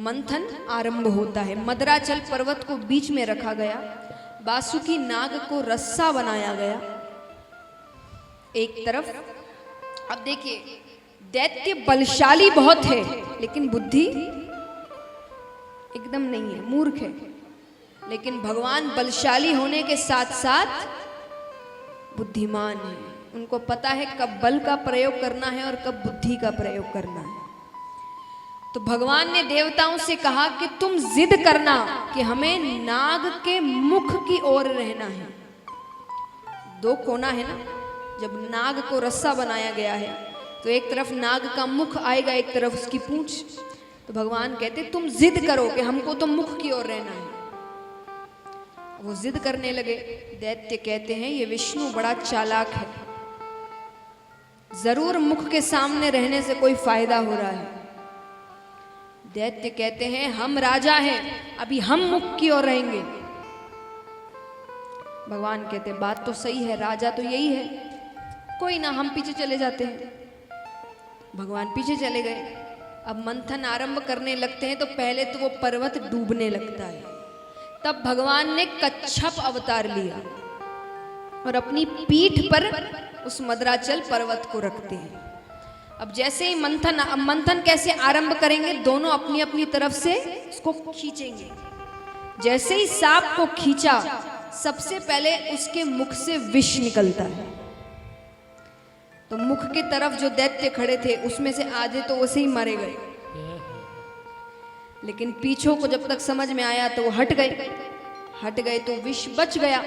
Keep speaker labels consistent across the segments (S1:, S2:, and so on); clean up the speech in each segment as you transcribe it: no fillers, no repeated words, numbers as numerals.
S1: मंथन आरंभ होता है। मदराचल पर्वत को बीच में रखा गया, वासुकी नाग को रस्सा बनाया गया एक तरफ। अब देखिए, दैत्य बलशाली बहुत है लेकिन बुद्धि एकदम नहीं है, मूर्ख है। लेकिन भगवान बलशाली होने के साथ साथ बुद्धिमान है। उनको पता है कब बल का प्रयोग करना है और कब बुद्धि का प्रयोग करना है। तो भगवान ने देवताओं से कहा कि तुम जिद करना कि हमें नाग के मुख की ओर रहना है। दो कोना है ना, जब नाग को रस्सा बनाया गया है तो एक तरफ नाग का मुख आएगा, एक तरफ उसकी पूंछ। तो भगवान कहते तुम जिद करो कि हमको तो मुख की ओर रहना है। वो जिद करने लगे। दैत्य कहते हैं ये विष्णु बड़ा चालाक है, जरूर मुख के सामने रहने से कोई फायदा हो रहा है। दैत्य कहते हैं हम राजा हैं, अभी हम मुख की ओर रहेंगे। भगवान कहते हैं बात तो सही है, राजा तो यही है, कोई ना हम पीछे चले जाते हैं। भगवान पीछे चले गए। अब मंथन आरंभ करने लगते हैं तो पहले तो वो पर्वत डूबने लगता है। तब भगवान ने कच्छप अवतार लिया और अपनी पीठ पर उस मदराचल पर्वत को रखते हैं। अब जैसे ही मंथन कैसे आरंभ करेंगे, दोनों अपनी अपनी तरफ से उसको खींचेंगे। जैसे ही सांप को खींचा, सबसे पहले उसके मुख से विष निकलता है। तो मुख की तरफ जो दैत्य खड़े थे उसमें से आधे तो वैसे ही मारे गए, लेकिन पीछों को जब तक समझ में आया तो वो हट गए तो विष बच गया।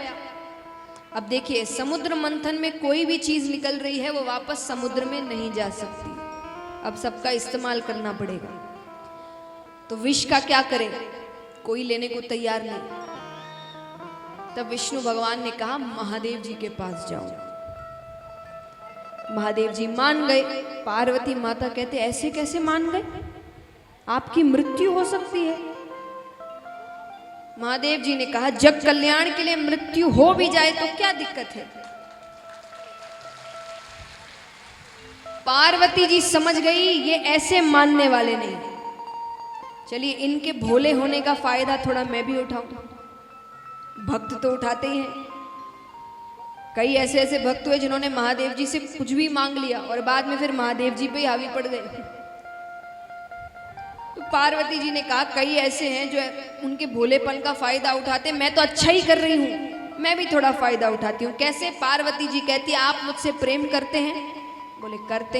S1: अब देखिए, समुद्र मंथन में कोई भी चीज निकल रही है वो वापस समुद्र में नहीं जा सकती, अब सबका इस्तेमाल करना पड़ेगा। तो विष का क्या करे, कोई लेने को तैयार नहीं। तब विष्णु भगवान ने कहा महादेव जी के पास जाओ। महादेव जी मान गए। पार्वती माता कहते ऐसे कैसे मान गए, आपकी मृत्यु हो सकती है। महादेव जी ने कहा जग कल्याण के लिए मृत्यु हो भी जाए तो क्या दिक्कत है। पार्वती जी समझ गई ये ऐसे मानने वाले नहीं। चलिए इनके भोले होने का फायदा थोड़ा मैं भी उठाऊं। भक्त तो उठाते ही हैं। कई ऐसे ऐसे भक्त हुए जिन्होंने महादेव जी से कुछ भी मांग लिया और बाद में फिर महादेव जी पे ही हावी पड़ गए। तो पार्वती जी ने कहा कई ऐसे हैं जो उनके भोलेपन का फायदा उठाते, मैं तो अच्छा ही कर रही हूं, मैं भी थोड़ा फायदा उठाती हूँ। कैसे? पार्वती जी कहती आप मुझसे प्रेम करते हैं? बोले करते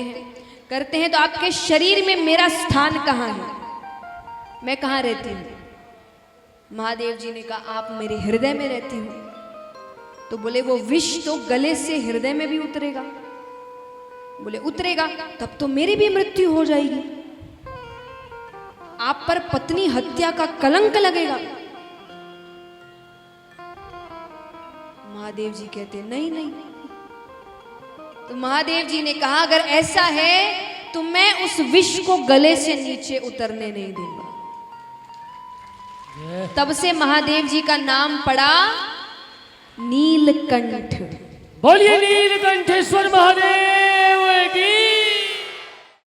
S1: हैं। तो आपके शरीर में मेरा स्थान कहाँ है, मैं कहाँ रहती हूँ? महादेव जी ने कहा आप मेरे हृदय में रहती हूँ। तो बोले वो विष तो गले से हृदय में भी उतरेगा। बोले उतरेगा तब तो मेरी भी मृत्यु हो जाएगी, आप पर पत्नी हत्या का कलंक लगेगा। महादेव जी कहते नहीं। तो महादेव जी ने कहा अगर ऐसा है तो मैं उस विष को गले से नीचे उतरने नहीं दूंगा। तब से महादेव जी का नाम पड़ा नीलकंठ।
S2: बोलिए नीलकंठेश्वर महादेव की।